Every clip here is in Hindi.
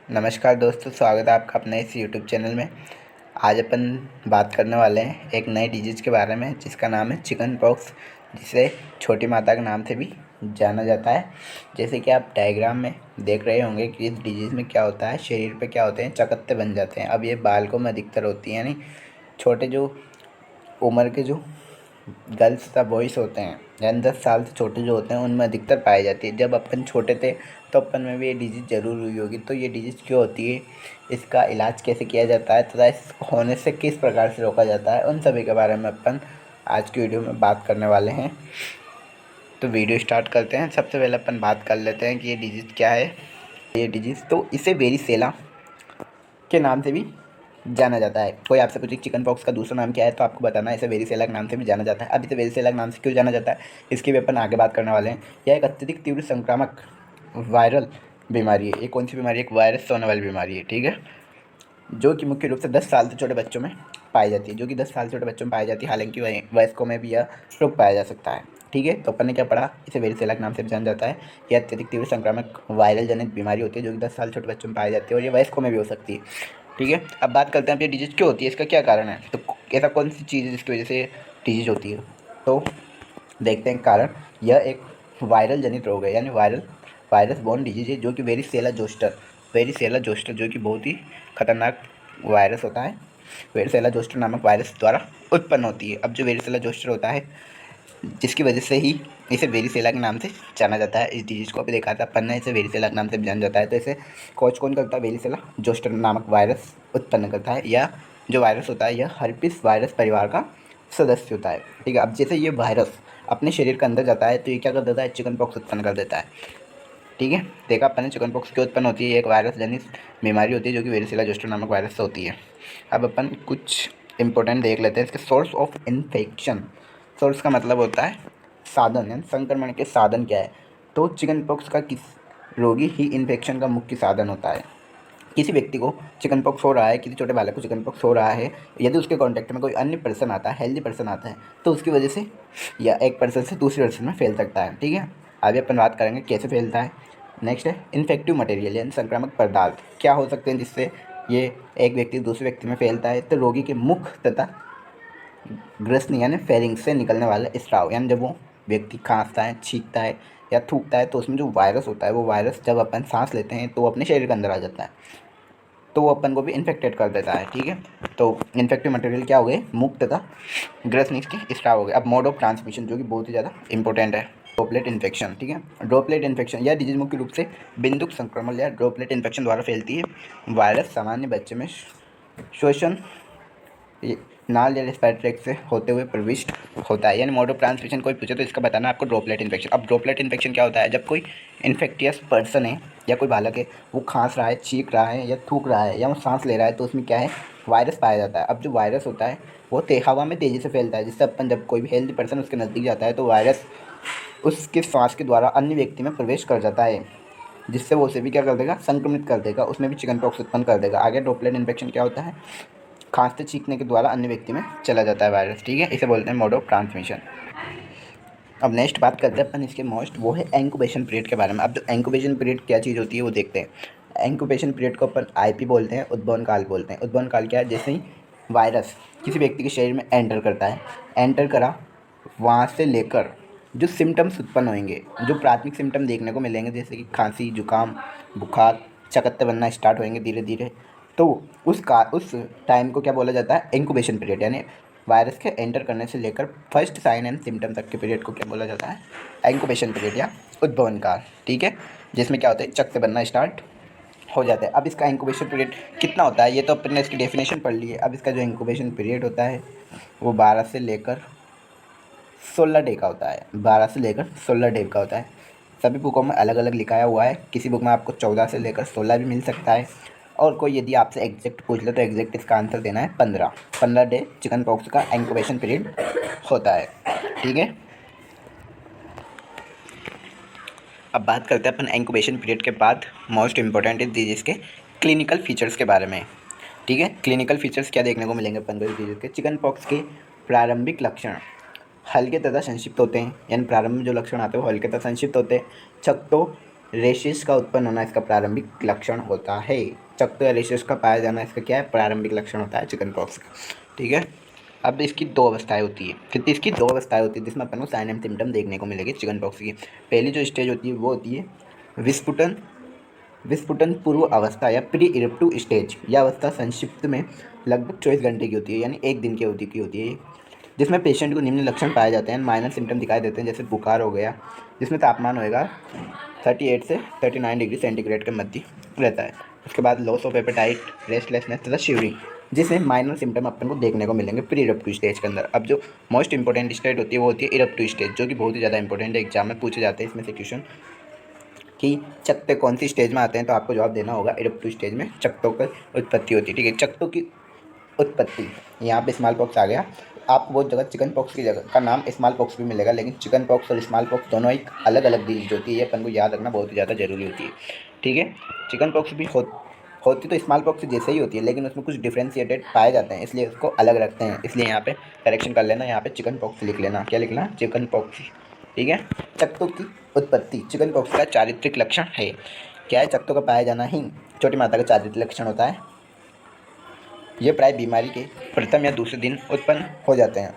नमस्कार दोस्तों, स्वागत है आपका अपने इस यूट्यूब चैनल में। आज अपन बात करने वाले हैं एक नए डिजीज़ के बारे में जिसका नाम है चिकन पॉक्स, जिसे छोटी माता के नाम से भी जाना जाता है। जैसे कि आप डायग्राम में देख रहे होंगे कि इस डिजीज़ में क्या होता है, शरीर पे क्या होते हैं, चकत्ते बन जाते हैं। अब ये बालकों में अधिकतर होती है, यानी छोटे जो उम्र के जो गर्ल्स तथा बॉयज़ होते हैं, यानी 10 साल से छोटे जो होते हैं, उनमें अधिकतर पाई जाती है। जब अपन छोटे थे तो अपन में भी ये डिजीज़ ज़रूर हुई होगी। तो ये डिजीज़ क्यों होती है, इसका इलाज कैसे किया जाता है तथा इस होने से किस प्रकार से रोका जाता है, उन सभी के बारे में अपन आज की वीडियो में बात करने वाले हैं। तो वीडियो स्टार्ट करते हैं। सबसे पहले अपन बात कर लेते हैं कि ये डिजीज़ क्या है। ये डिजीज़ तो इसे वेरिसेला के नाम से भी जाना जाता है। कोई आपसे पूछे चिकन पॉक्स का दूसरा नाम क्या है, तो आपको बताना है इसे वेरिसेला के नाम से भी जाना जाता है। अब इसे वेरिसेला के नाम से क्यों जाना जाता है, इसकी भी अपन आगे बात करने वाले हैं। यह एक अत्यधिक तीव्र संक्रामक वायरल बीमारी है। ये कौन सी बीमारी है? एक वायरस से होने वाली बीमारी है, ठीक है, जो कि मुख्य रूप से 10 साल से छोटे बच्चों में पाई जाती है, छोटे बच्चों में पाई जाती है। हालांकि वयस्कों में भी यह रोग पाया जा सकता है, ठीक है। तो अपन ने क्या पढ़ा, इसे वेरिसेला के नाम से भी जाना जाता है। यह अत्यधिक तीव्र संक्रामक वायरल जनित बीमारी होती है जो कि 10 साल छोटे बच्चों में पाई जाती है, और ये वयस्कों में भी हो सकती है, ठीक है। अब बात करते हैं ये डिजीज़ क्यों होती है, इसका क्या कारण है। तो ऐसा कौन सी चीज़ है जिसकी वजह से डिजीज़ होती है, तो देखते हैं कारण। यह एक वायरल जनित रोग है, यानी वायरस बोर्न डिजीज है, जो कि वेरिसेला जोस्टर जो कि बहुत ही खतरनाक वायरस होता है, वेरिसेला जोस्टर नामक वायरस द्वारा उत्पन्न होती है। अब जो वेरिसेला जोस्टर होता है, जिसकी वजह से ही इसे वेरिसेला के नाम से जाना जाता है। इस डिजीज़ को अभी देखा था अपन ने, इसे वेरिसेला के नाम से भी जाना जाता है। तो इसे कौन कौन करता है? वेरिसेला जोस्टर नामक वायरस उत्पन्न करता है। या जो वायरस होता है, यह हर्पिस वायरस परिवार का सदस्य होता है, ठीक है। अब जैसे ये वायरस अपने शरीर के अंदर जाता है तो ये क्या कर देता है? चिकन पॉक्स उत्पन्न कर देता है, ठीक है। देखा अपन ने चिकन पॉक्स क्यों उत्पन्न होती है। ये एक वायरस जनित बीमारी होती है जो कि वेरिसेला जोस्टर नामक वायरस से होती है। अब अपन कुछ इंपॉर्टेंट देख लेते हैं इसके सोर्स ऑफ इन्फेक्शन। सोर्स का मतलब होता है साधन, यानी संक्रमण के साधन क्या है। तो चिकन पॉक्स का किस रोगी ही इन्फेक्शन का मुख्य साधन होता है। किसी व्यक्ति को चिकन पॉक्स हो रहा है, किसी छोटे बालक को चिकन पॉक्स हो रहा है, यदि उसके कांटेक्ट में कोई अन्य पर्सन आता है, हेल्दी पर्सन आता है, तो उसकी वजह से या एक पर्सन से दूसरे पर्सन में फैल सकता है, ठीक है। आगे अपन बात करेंगे कैसे फैलता है। नेक्स्ट है इन्फेक्टिव मटेरियल, यानी संक्रामक पदार्थ क्या हो सकते हैं जिससे ये एक व्यक्ति दूसरे व्यक्ति में फैलता है। तो रोगी के मुख तथा ग्रसनी यानी फेरिंग से निकलने वाला स्राव, यानी जब वो व्यक्ति खांसता है, छींकता है या थूकता है, तो उसमें जो वायरस होता है, वो वायरस जब अपन सांस लेते हैं तो वो अपने शरीर के अंदर आ जाता है, तो वो अपन को भी इन्फेक्टेड कर देता है, ठीक है। तो इन्फेक्टिव मटेरियल क्या हो गए? मुख तथा ग्रसनी के स्राव हो गए। अब मोड ऑफ ट्रांसमिशन जो कि बहुत ही ज़्यादा इंपॉर्टेंट है, ड्रॉपलेट इन्फेक्शन, ठीक है। ड्रॉपलेट इन्फेक्शन यह डिजीज मुख्य रूप से बिंदुक संक्रमण या ड्रॉपलेट इन्फेक्शन द्वारा फैलती है। वायरस सामान्य बच्चे में श्वसन नाल या रेस्पिरेटरी से होते हुए प्रविष्ट होता है। यानी मोड ऑफ ट्रांसमिशन कोई पूछे तो इसका बताना आपको ड्रॉपलेट इन्फेक्शन। अब ड्रॉपलेट इन्फेक्शन क्या होता है? जब कोई इन्फेक्टियस पर्सन है या कोई बालक है, वो खांस रहा है, छींक रहा है या थूक रहा है या वो सांस ले रहा है, तो उसमें क्या है? वायरस पाया जाता है। अब जो वायरस होता है वो हवा में तेज़ी से फैलता है, जिससे अपन जब कोई भी हेल्दी पर्सन उसके नज़दीक जाता है तो वायरस उसके सांस के द्वारा अन्य व्यक्ति में प्रवेश कर जाता है, जिससे वो उसे भी क्या कर देगा? संक्रमित कर देगा, उसमें भी चिकन पॉक्स उत्पन्न कर देगा। आगे ड्रॉपलेट इन्फेक्शन क्या होता है? खांसते छींकने के द्वारा अन्य व्यक्ति में चला जाता है वायरस, ठीक है। इसे बोलते हैं मोड ऑफ ट्रांसमिशन। अब नेक्स्ट बात करते हैं अपन इसके मोस्ट, वो है इंक्यूबेशन पीरियड के बारे में। अब जो इंक्यूबेशन पीरियड क्या चीज़ होती है वो देखते हैं। इंक्यूबेशन पीरियड को अपन आईपी बोलते हैं, उद्भवन काल बोलते हैं। उद्भवन काल क्या है? जैसे ही वायरस किसी व्यक्ति के शरीर में एंटर करता है, एंटर करा, वहाँ से लेकर जो सिम्टम्स उत्पन्न होंगे, जो प्राथमिक सिम्टम देखने को मिलेंगे, जैसे कि खांसी, जुकाम, बुखार, चकत्ते बनना स्टार्ट होंगे धीरे धीरे, तो उस टाइम को क्या बोला जाता है? Incubation period. यानी वायरस के एंटर करने से लेकर फर्स्ट साइन एंड सिम्टम तक के पीरियड को क्या बोला जाता है? इंक्यूबेशन पीरियड या उद्भवन काल, ठीक है। जिसमें क्या होता है? चकत्ते बनना स्टार्ट हो जाता है। अब इसका इंक्यूबेशन पीरियड कितना होता है, ये तो अपन ने इसकी डेफिनेशन पढ़ ली है। अब इसका जो इंक्यूबेशन पीरियड होता है वो 12 से लेकर 16 डे का होता है। 12 से लेकर 16 डे का होता है। सभी बुकों में अलग अलग लिखाया हुआ है, किसी बुक में आपको 14 से लेकर 16 भी मिल सकता है, और कोई यदि आपसे एग्जैक्ट पूछ ले तो एग्जैक्ट इसका आंसर देना है 15 डे चिकन पॉक्स का इंक्यूबेशन पीरियड होता है, ठीक है। अब बात करते हैं अपन इंक्यूबेशन पीरियड के बाद मोस्ट इंपॉर्टेंट इस डिजीज़ के क्लिनिकल फीचर्स के बारे में, ठीक है। क्लिनिकल फीचर्स क्या देखने को मिलेंगे अपन को इस डिजीज़ के? चिकन पॉक्स के प्रारंभिक लक्षण हल्के तथा संक्षिप्त होते हैं, यानी प्रारंभ में जो लक्षण आते हैं वो हल्के तथा संक्षिप्त होते हैं। छत्तों रेशेस का उत्पन्न होना इसका प्रारंभिक लक्षण होता है। चकत्ते या रेशेस का पाया जाना इसका क्या है, प्रारंभिक लक्षण होता है चिकन पॉक्स का। ठीक है, अब इसकी दो अवस्थाएं होती है। कितनी, इसकी दो अवस्थाएं होती है जिसमें अपन को साइन एंड सिम्टम देखने को मिलेगी चिकन पॉक्स की। पहली जो स्टेज होती है वो होती है विस्फुटन विस्फुटन पूर्व अवस्था या प्री इरप्टिव स्टेज। यह अवस्था संक्षिप्त में लगभग 24 घंटे की होती है, यानी एक दिन की अवधि की होती है, जिसमें पेशेंट को निम्न लक्षण पाए जाते हैं, माइनर सिम्टम दिखाई देते हैं, जैसे बुखार हो गया जिसमें तापमान होएगा 38 से 39 डिग्री सेंटीग्रेड के मध्य रहता है। उसके बाद लॉस ऑफ एपेटाइट, रेस्टलेसनेस तथा शिवरिंग, जिसमें माइनर सिम्टम अपन को देखने को मिलेंगे प्री इरप्टिव स्टेज के अंदर। अब जो मोस्ट इंपॉर्टेंट स्टेज होती है वो होती है इरप्टिव स्टेज, जो कि बहुत ही ज़्यादा इंपॉर्टेंट है, एग्जाम में पूछे जाते हैं इसमें से क्वेश्चन कि चकत्ते कौन सी स्टेज में आते हैं, तो आपको जवाब देना होगा इरप्टिव स्टेज में चकत्तों की उत्पत्ति होती है। ठीक है, चकत्तों की उत्पत्ति, यहाँ पे स्मॉल पॉक्स आ गया। आप वो जगह चिकन पॉक्स की जगह का नाम स्मॉल पॉक्स भी मिलेगा, लेकिन चिकन पॉक्स और स्मॉल पॉक्स दोनों एक अलग अलग डिजीज होती है, ये अपन को याद रखना बहुत ही ज़्यादा जरूरी होती है। ठीक है, चिकन पॉक्स भी होती तो स्मॉल पॉक्स जैसे ही होती है, लेकिन उसमें कुछ डिफ्रेंशिएटेड पाए जाते हैं, इसलिए उसको अलग रखते हैं। इसलिए यहाँ पे करेक्शन कर लेना, यहाँ पे चिकन पॉक्स लिख लेना। क्या लिखना, चिकन पॉक्स। ठीक है, चकत्तों की उत्पत्ति चिकन पॉक्स का चारित्रिक लक्षण है। क्या है, चकत्तों का पाया जाना ही छोटी माता का चारित्रिक लक्षण होता है। ये प्राय बीमारी के प्रथम या दूसरे दिन उत्पन्न हो जाते हैं।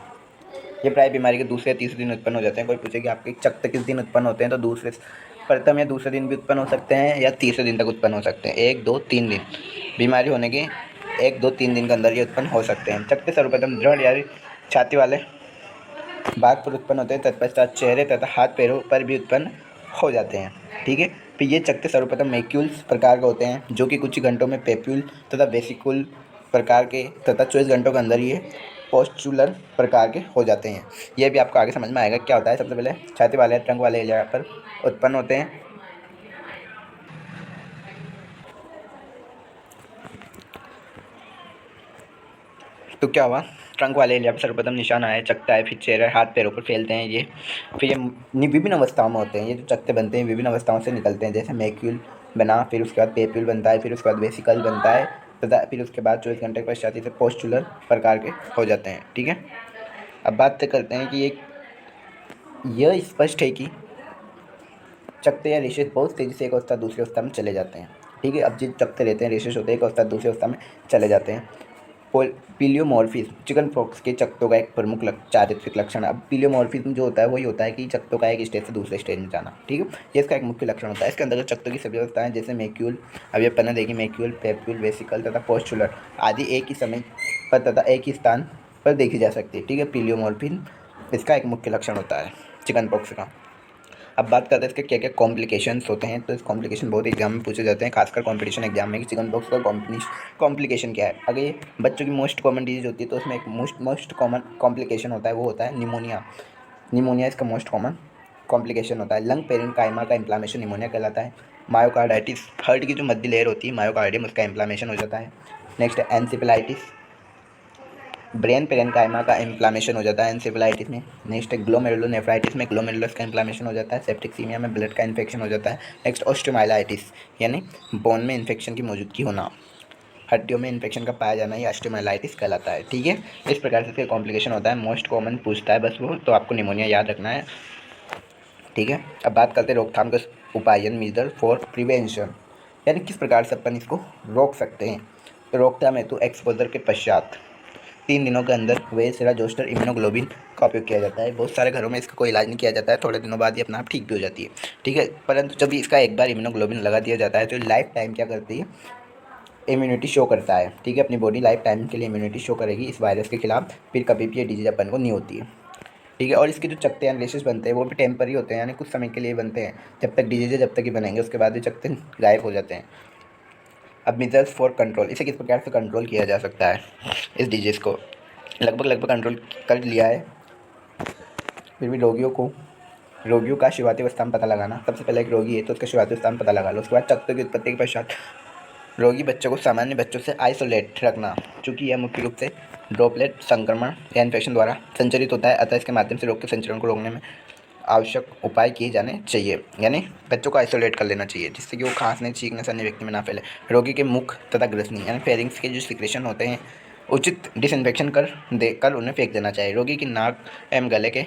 ये प्राय बीमारी के दूसरे या तीसरे दिन उत्पन्न हो जाते हैं। कोई पूछे कि आपके चकत्ते किस दिन उत्पन्न होते हैं, तो दूसरे प्रथम या दूसरे दिन भी उत्पन्न हो सकते हैं या तीसरे दिन तक उत्पन्न हो सकते हैं। 1, 2, 3 दिन बीमारी होने के 1, 2, 3 दिन के अंदर ये उत्पन्न हो सकते हैं। चकत्ते सर्वप्रथम दृढ़ या छाती वाले भाग पर उत्पन्न होते हैं, तत्पश्चात चेहरे तथा हाथ पैरों पर भी उत्पन्न हो जाते हैं। ठीक है, फिर ये चकत्ते सर्वप्रथम मैक्यूल्स प्रकार के होते हैं, जो कि कुछ ही घंटों में पेप्यूल तथा वेसिकुल प्रकार के तथा 24 घंटों के अंदर ये पोस्चुलर प्रकार के हो जाते हैं। ये भी आपको आगे समझ में आएगा क्या होता है। सबसे पहले छाती वाले ट्रंक वाले एरिया पर उत्पन्न होते हैं। तो क्या हुआ, ट्रंक वाले एरिया पर सर्वप्रथम निशान आए, चकत्ता है, फिर चेहरे हाथ पैरों पर फैलते हैं ये। फिर ये विभिन्न अवस्थाओं में होते हैं। ये जो चकत्ते बनते हैं विभिन्न अवस्थाओं से निकलते हैं, जैसे मैक्यूल बना, फिर उसके बाद पेप्यूल बनता है, फिर उसके बाद वेसिकल बनता है तथा फिर उसके बाद 24 घंटे के पश्चात इसे पोस्चुलर प्रकार के हो जाते हैं। ठीक है, अब बात करते हैं कि यह स्पष्ट है कि चकत्ते या रेशेस बहुत तेज़ी से एक अवस्था दूसरी अवस्था में चले जाते हैं। ठीक है, अब जो चकत्ते रहते हैं, रेशेस होते हैं, एक अवस्था दूसरी अवस्था में चले जाते हैं। पीलियोमॉर्फिज्म चिकन पॉक्स के चकत्तों का एक प्रमुख चारित्रिक लक्षण है। अब पीलियोमॉर्फिज्म जो होता है वही होता है कि चकत्तों का एक स्टेज से दूसरे स्टेज में जाना। ठीक है, ये इसका एक मुख्य लक्षण होता है। इसके अंदर चकत्तों की सभी अवस्थाएं जैसे मैक्यूल, अभी अपन ने देखी, मैक्यूल, पेप्यूल, वेसिकल तथा पोस्चुलर आदि एक ही समय पर तथा एक ही स्थान पर देखी जा सकती है। ठीक है, पीलियोमॉर्फिज्म इसका एक मुख्य लक्षण होता है चिकन पॉक्स का। अब बात करते हैं इसके क्या क्या कॉम्प्लिकेशंस होते हैं। तो इस कॉम्प्लिकेशन बहुत एग्जाम में पूछे जाते हैं, खासकर कॉम्पिटिशन एग्जाम में कि चिकन पॉक्स का कॉम्प्लिकेशन क्या है। अगर ये बच्चों की मोस्ट कॉमन डिजीज होती है तो उसमें एक मोस्ट कॉमन कॉम्प्लिकेशन होता है, वो होता है निमोनिया। निमोनिया इसका मोस्ट कॉमन कॉम्प्लिकेशन होता है। लंग पेरेन्काइमा का इन्फ्लामेशन निमोनिया कहलाता है। मायोकार्डाइटिस, हार्ट की जो मध्य लेयर होती है मायोकार्डियम, उसका इन्फ्लामेशन हो जाता है। नेक्स्ट एनसेफेलाइटिस, ब्रेन पेरेन्काइमा का इन्फ्लामेशन हो जाता है एन्सेफेलाइटिस में। नेक्स्ट है ग्लोमेरुलोनेफ्राइटिस में ग्लोमेरुलस का इन्फ्लामेशन हो जाता है। सेप्टिक्सीमिया में ब्लड का इन्फेक्शन हो जाता है। नेक्स्ट ऑस्टियोमाइलाइटिस, यानी बोन में इन्फेक्शन की मौजूदगी होना, हड्डियों में इन्फेक्शन का पाया जाना, ये ऑस्टियोमाइलाइटिस कहलाता है। ठीक है, इस प्रकार से इसका कॉम्प्लिकेशन होता है। मोस्ट कॉमन पूछता है बस वो, तो आपको निमोनिया याद रखना है। ठीक है, अब बात करते हैं रोकथाम के उपाय, मेजर फॉर प्रिवेंशन, यानी किस प्रकार से अपन इसको रोक सकते हैं। तो रोकथाम हेतु एक्सपोजर के पश्चात 3 दिनों के अंदर वेसेराजोस्टर इम्यूनोग्लोबिन का उपयोग किया जाता है। बहुत सारे घरों में इसका कोई इलाज नहीं किया जाता है, थोड़े दिनों बाद ये अपना आप ठीक भी हो जाती है। ठीक है, परंतु जब इसका एक बार इम्यूनोग्लोबिन लगा दिया जाता है तो लाइफ टाइम क्या करती है, इम्यूनिटी शो करता है। ठीक है, अपनी बॉडी लाइफ टाइम के लिए इम्यूनिटी शो करेगी इस वायरस के खिलाफ, फिर कभी भी ये डिजीज अपन को नहीं होती है। ठीक है, और इसके जो चकत्ते या रेशेस बनते हैं वो भी टेम्पररी होते हैं, यानी कुछ समय के लिए बनते हैं, जब तक डिजीज है जब तक ही बनेंगे, उसके बाद ये चकत्ते गायब हो जाते हैं। अब मेजर्स फॉर कंट्रोल, इसे किस प्रकार से कंट्रोल किया जा सकता है इस डिजीज़ को। लगभग कंट्रोल कर लिया है, फिर भी रोगियों का शुरुआती अवस्था में पता लगाना। सबसे पहले एक रोगी है तो उसका शुरुआती अवस्था में पता लगा लो। उसके बाद चकत्ते की उत्पत्ति के पश्चात रोगी बच्चों को सामान्य बच्चों से आइसोलेट रखना, क्योंकि यह मुख्य रूप से ड्रॉपलेट संक्रमण या इन्फेक्शन द्वारा संचरित होता है, अतः इसके माध्यम से रोग के संचरण को रोकने में आवश्यक उपाय किए जाने चाहिए। यानी बच्चों को आइसोलेट कर लेना चाहिए, जिससे कि वो खांसने छींकने से अन्य व्यक्ति में ना फैले। रोगी के मुख तथा ग्रसनी यानी फेरिंग्स के जो सिक्रेशन होते हैं उचित डिसइंफेक्शन कर उन्हें फेंक देना चाहिए। रोगी की नाक एवं गले के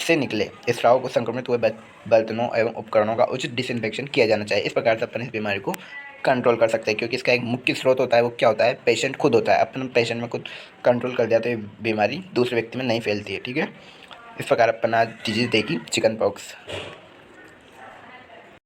से निकले स्राव को संक्रमित हुए बर्तनों एवं उपकरणों का उचित डिसइंफेक्शन किया जाना चाहिए। इस प्रकार से अपन इस बीमारी को कंट्रोल कर सकते हैं, क्योंकि इसका एक मुख्य स्रोत होता है, वो क्या होता है, पेशेंट खुद होता है। अपन पेशेंट में खुद कंट्रोल कर दिया तो ये बीमारी दूसरे व्यक्ति में नहीं फैलती है। ठीक है, इस प्रकार अपन आज डिजीज़ देखी चिकन पॉक्स।